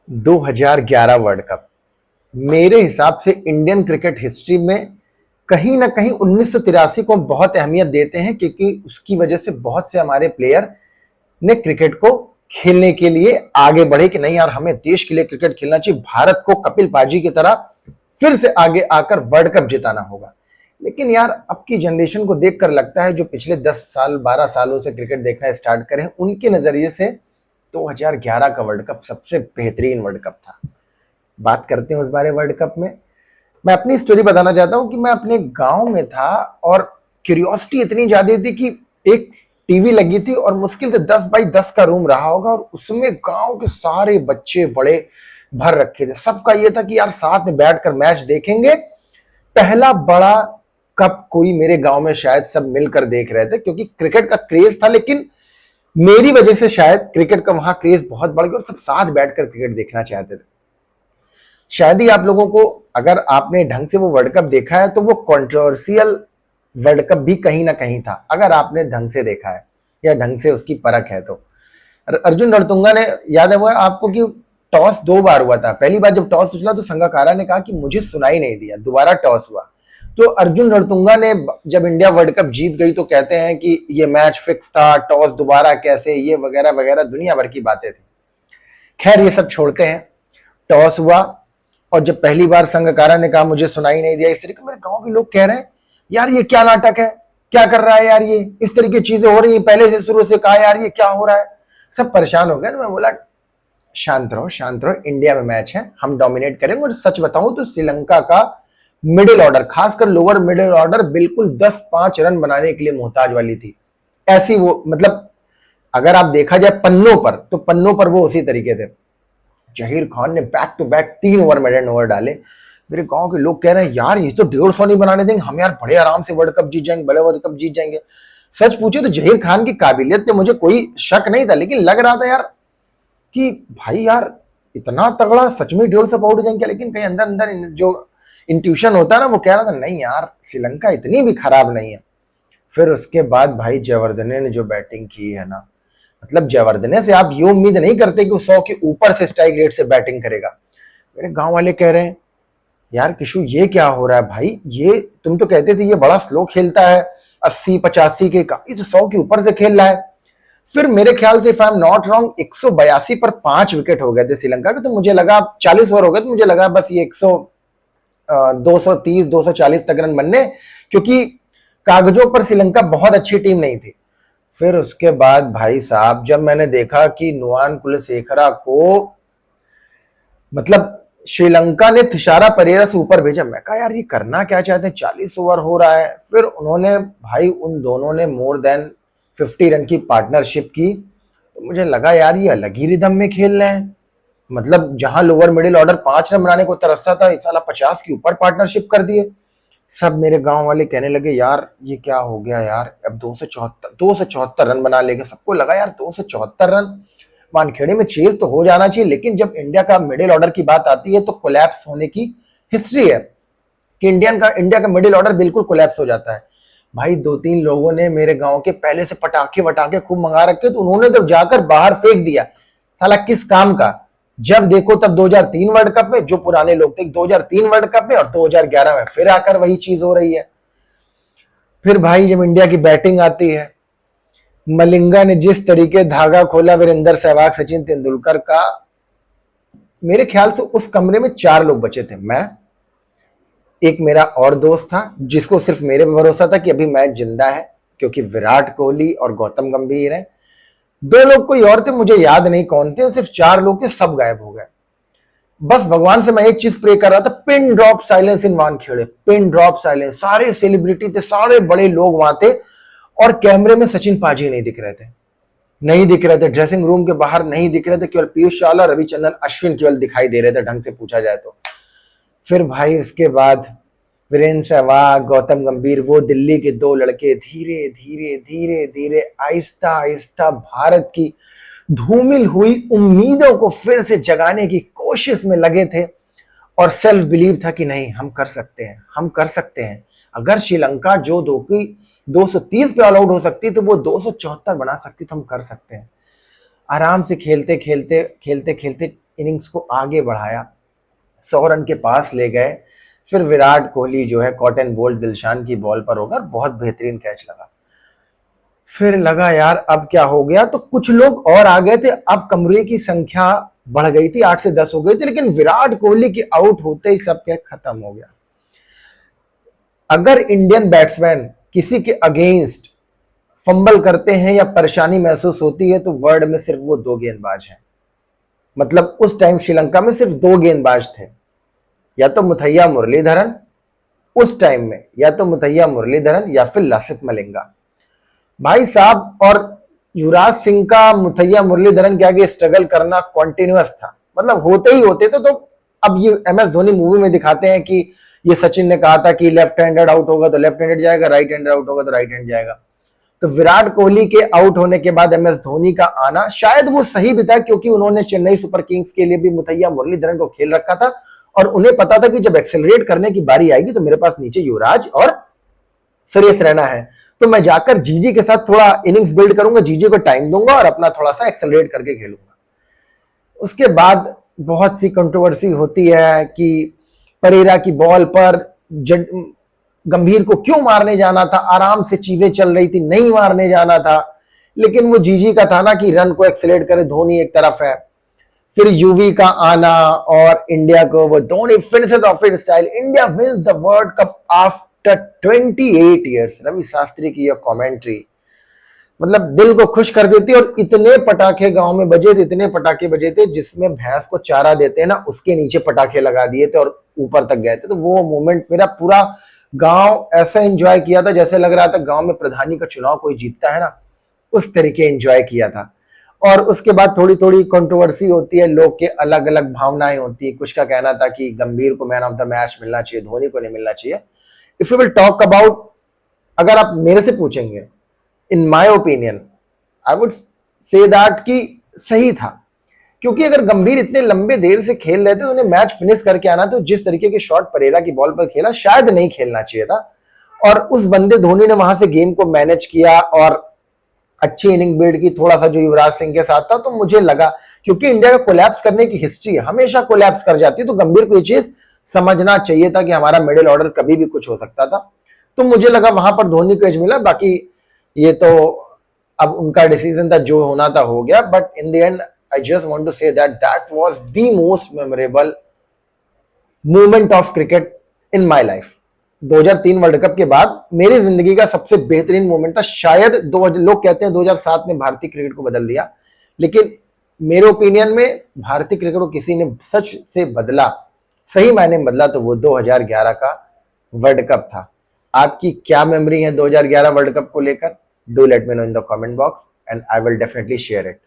2011 world cup मेरे हिसाब से इंडियन क्रिकेट हिस्ट्री में कहीं ना कहीं 1983 को हम बहुत अहमियत देते हैं, क्योंकि उसकी वजह से बहुत से हमारे प्लेयर ने क्रिकेट को खेलने के लिए आगे बढ़े कि नहीं यार, हमें देश के लिए क्रिकेट खेलना चाहिए, भारत को कपिल पाजी की तरह फिर से आगे आकर वर्ल्ड कप जिताना होगा। लेकिन यार, अब की जनरेशन को देखकर लगता है जो पिछले 10 साल 12 सालों से क्रिकेट देखना स्टार्ट करें, उनके नजरिए से 2011 का वर्ल्ड कप सबसे बेहतरीन वर्ल्ड कप था। बात करते हैं उस बारे वर्ल्ड कप में। मैं अपनी स्टोरी बताना चाहता हूं कि मैं अपने गांव में था और क्यूरियोसिटी इतनी ज्यादा थी कि एक टीवी लगी थी और मुश्किल से 10 बाई 10 का रूम रहा होगा और उसमें गांव के सारे बच्चे बड़े भर रखे थे। सबका यह था कि यार साथ में बैठकर मैच देखेंगे। पहला बड़ा कप कोई मेरे गांव में शायद सब मिलकर देख रहे थे, क्योंकि क्रिकेट का क्रेज था, लेकिन मेरी वजह से शायद क्रिकेट का वहां क्रेज बहुत बढ़ गया और सब साथ बैठकर क्रिकेट देखना चाहते थे। शायद ही आप लोगों को, अगर आपने ढंग से वो वर्ल्ड कप देखा है तो वो कंट्रोवर्शियल वर्ल्ड कप भी कहीं ना कहीं था, अगर आपने ढंग से देखा है या ढंग से उसकी परख है तो। अर्जुन रणतुंगा ने, याद है वो आपको कि टॉस 2 बार हुआ था। पहली बार जब टॉस उछला तो संगकारा ने कहा कि मुझे सुनाई नहीं दिया। दोबारा टॉस हुआ तो अर्जुन रणतुंगा ने, जब इंडिया वर्ल्ड कप जीत गई तो कहते हैं कि ये मैच फिक्स था, टॉस दोबारा कैसे, ये वगैरह वगैरह दुनिया भर की बातें थी। खैर ये सब छोड़ते हैं। टॉस हुआ और जब पहली बार संगकारा ने कहा मुझे सुनाई नहीं दिया, इस तरीके मेरे गांव के लोग कह रहे हैं यार ये क्या नाटक है, क्या कर रहा है यार, ये इस तरीके चीजें हो रही है, पहले से शुरू से कहा यार ये क्या हो रहा है। सब परेशान हो गए। तो मैं बोला शांत रहो शांत रहो, इंडिया में मैच है, हम डोमिनेट करेंगे। और सच बताऊं तो श्रीलंका का मिडिल ऑर्डर, खासकर लोअर मिडिल ऑर्डर, बिल्कुल 10-5 रन बनाने के लिए मोहताज वाली थी। ऐसी वो, मतलब अगर आप देखा जाए पन्नों पर, तो पन्नों पर वो उसी तरीके थे। जहीर खान ने back to back 3 over maiden over डाले। मेरे गांव के लोग कह रहे हैं यार ये तो 150 नहीं बनाने देंगे हम, यार बड़े आराम से वर्ल्ड कप जीत जाएंगे, बड़े वर्ल्ड कप जीत जाएंगे। सच पूछे तो जहीर खान की काबिलियत पे मुझे कोई शक नहीं था, लेकिन लग रहा था यार कि भाई यार इतना तगड़ा सच में 150 आउट जाएंगे क्या। लेकिन कहीं अंदर अंदर जो इंट्यूशन होता है ना, वो कह रहा था नहीं यार श्रीलंका इतनी भी खराब नहीं है। फिर उसके बाद भाई जयवर्धने ने जो बैटिंग की है ना, मतलब जयवर्धने से आप ये उम्मीद नहीं करते कि वो 100 के ऊपर से स्ट्राइक रेट से बैटिंग करेगा। मेरे गांव वाले कह रहे हैं यार किशु ये क्या हो रहा है भाई, ये तुम तो कहते थे ये बड़ा स्लो खेलता है, 80-85 के का, ये तो 100 के ऊपर से खेल रहा है। फिर मेरे ख्याल से if I am not wrong 182 पर 5 विकेट हो गए थे श्रीलंका के। तो मुझे लगा 40 ओवर हो गए, तो मुझे लगा बस ये 230-240 तक रन बनने, क्योंकि कागजों पर श्रीलंका बहुत अच्छी टीम नहीं थी। फिर उसके बाद भाई साहब जब मैंने देखा कि नुआन कुलशेखरा को, मतलब श्रीलंका ने थिशारा परेरा से ऊपर भेजा, मैं कहा यार ये करना क्या चाहते हैं, 40 ओवर हो रहा है। फिर उन्होंने भाई, उन दोनों ने मोर देन 50 रन की पार्टनरशिप की। तो मुझे लगा यार ये अलग ही रिदम में खेल रहे हैं। मतलब जहां लोअर मिडिल ऑर्डर 5 रन बनाने को तरसता था, इस साला 50 के ऊपर पार्टनरशिप कर दिए। सब मेरे गांव वाले कहने लगे यार ये क्या हो गया यार, अब 274 रन बना लेंगे। सबको लगा यार 274 रन, वानखेड़े में चेज तो हो जाना चाहिए। लेकिन जब इंडिया का मिडिल ऑर्डर की बात आती है तो कोलैप्स होने की हिस्ट्री है कि इंडिया का मिडिल ऑर्डर बिल्कुल कोलैप्स हो जाता है। भाई 2-3 लोगों ने मेरे गांव के पहले से पटाखे वटाखे खूब मंगा रखे, तो उन्होंने जब जाकर बाहर फेंक दिया, साला किस काम का। जब देखो तब 2003 वर्ल्ड कप में जो पुराने लोग थे, 2003 वर्ल्ड कप में और 2011 में फिर आकर वही चीज हो रही है। फिर भाई जब इंडिया की बैटिंग आती है, मलिंगा ने जिस तरीके धागा खोला वीरेंद्र सहवाग सचिन तेंदुलकर का, मेरे ख्याल से उस कमरे में 4 लोग बचे थे। मैं, एक मेरा और दोस्त था जिसको सिर्फ मेरे पे भरोसा था कि अभी मैच जिंदा है, क्योंकि विराट कोहली और गौतम गंभीर है। 2 लोग कोई और थे, मुझे याद नहीं कौन थे। सिर्फ 4 लोग थे, सब गायब हो गए। बस भगवान से मैं एक चीज प्रे कर रहा था, पिन ड्रॉप साइलेंस इन वानखेड़े, पिन ड्रॉप साइलेंस। सारे सेलिब्रिटी थे, सारे बड़े लोग वहां थे और कैमरे में सचिन पाजी नहीं दिख रहे थे, नहीं दिख रहे थे, ड्रेसिंग रूम के बाहर नहीं दिख रहे थे, केवल पीयूष चावला, रविचंद्रन अश्विन केवल दिखाई दे रहे थे ढंग से पूछा जाए तो। फिर भाई इसके बाद वीरेंद्र सहवाग, गौतम गंभीर, वो दिल्ली के 2 लड़के धीरे धीरे धीरे धीरे आहिस्ता आहिस्ता भारत की धूमिल हुई उम्मीदों को फिर से जगाने की कोशिश में लगे थे। और सेल्फ बिलीव था कि नहीं हम कर सकते हैं, हम कर सकते हैं। अगर श्रीलंका जो 230 पे ऑल आउट हो सकती तो वो 274 बना सकती, तो हम कर सकते हैं। आराम से खेलते खेलते खेलते खेलते इनिंग्स को आगे बढ़ाया, 100 रन के पास ले गए। फिर विराट कोहली जो है कॉटन बोल्ट दिलशान की बॉल पर होकर बहुत बेहतरीन कैच लगा। फिर लगा यार अब क्या हो गया, तो कुछ लोग और आ गए थे, अब कमरे की संख्या बढ़ गई थी, 8 से 10 हो गई थी, लेकिन विराट कोहली के आउट होते ही सब क्या खत्म हो गया। अगर इंडियन बैट्समैन किसी के अगेंस्ट फंबल करते हैं या परेशानी महसूस होती है तो वर्ल्ड में सिर्फ वो 2 गेंदबाज हैं। मतलब उस टाइम श्रीलंका में सिर्फ 2 गेंदबाज थे, या तो मुथैया मुरलीधरन उस टाइम में, या तो मुथैया मुरलीधरन या फिर लसित मलिंगा भाई साहब। और युवराज सिंह का मुथैया मुरलीधरन के आगे स्ट्रगल करना कॉन्टिन्यूअस था, मतलब होते ही होते थे। तो अब ये MS धोनी मूवी में दिखाते हैं कि ये सचिन ने कहा था कि लेफ्ट हैंडेड आउट होगा तो लेफ्ट हैंडेड जाएगा, राइट हैंडेड आउट होगा तो राइट हैंड जाएगा। तो विराट कोहली के आउट होने के बाद MS धोनी का आना शायद वो सही भी था, क्योंकि उन्होंने चेन्नई सुपर किंग्स के लिए भी मुथैया मुरलीधरन को खेल रखा था और उन्हें पता था कि जब एक्सेलरेट करने की बारी आएगी तो मेरे पास नीचे युवराज और सुरेश रैना है, तो मैं जाकर जीजी के साथ थोड़ा इनिंग्स बिल्ड करूंगा, जीजी को टाइम दूंगा और अपना थोड़ा सा एक्सेलरेट करके खेलूंगा। उसके बाद बहुत सी कंट्रोवर्सी होती है कि परेरा की बॉल पर गंभीर को क्यों मारने जाना था, आराम से चीजें चल रही थी, नहीं मारने जाना था। लेकिन वो जीजी का था ना कि रन को एक्सेलरेट करे, धोनी एक तरफ है। फिर यूवी का आना और इंडिया को वो Dhoni finishes off in style, India wins the world cup after 28 years. Ravi Shastri की यह कमेंट्री मतलब दिल को खुश कर देती। और इतने पटाखे गांव में बजे थे, इतने पटाखे बजे थे, जिसमें भैंस को चारा देते हैं ना उसके नीचे पटाखे लगा दिए थे और ऊपर तक गए थे। तो वो मोमेंट मेरा पूरा गांव ऐसा एंजॉय किया था जैसे लग रहा था गांव में प्रधानी का चुनाव कोई जीतता है ना, उस तरीके एंजॉय किया था। और उसके बाद थोड़ी थोड़ी कंट्रोवर्सी होती है, लोग के अलग अलग भावनाएं होती है। कुछ का कहना था कि गंभीर को मैन ऑफ द मैच मिलना चाहिए, धोनी को नहीं मिलना चाहिए। If you will talk about, अगर आप मेरे से पूछेंगे, in my opinion I would say that कि सही था, क्योंकि अगर गंभीर इतने लंबे देर से खेल रहे थे तो उन्हें मैच फिनिश करके आना, तो जिस तरीके के शॉट परेरा की बॉल पर खेला शायद नहीं खेलना चाहिए था। और उस बंदे धोनी ने वहां से गेम को मैनेज किया और अच्छी इनिंग बिल्ड की, थोड़ा सा जो युवराज सिंह के साथ था। तो मुझे लगा, क्योंकि इंडिया का कोलैप्स करने की हिस्ट्री है, हमेशा कोलैप्स कर जाती है, तो गंभीर को ये चीज समझना चाहिए था कि हमारा मिडिल ऑर्डर कभी भी कुछ हो सकता था। तो मुझे लगा वहां पर धोनी को एज मिला। बाकी ये तो अब उनका डिसीजन था, जो होना था हो गया। But in the end I just want to say that that was the most memorable moment of cricket in my life. 2003 world cup के बाद मेरी जिंदगी का सबसे बेहतरीन मोमेंट था। शायद लोग कहते हैं 2007 ने भारतीय क्रिकेट को बदल दिया, लेकिन मेरे ओपिनियन में भारतीय क्रिकेट को किसी ने सच से बदला, सही मायने में बदला, तो वो 2011 का वर्ल्ड कप था। आपकी क्या मेमोरी है 2011 वर्ल्ड कप को लेकर? Do let me know in the comment box and I will definitely share it.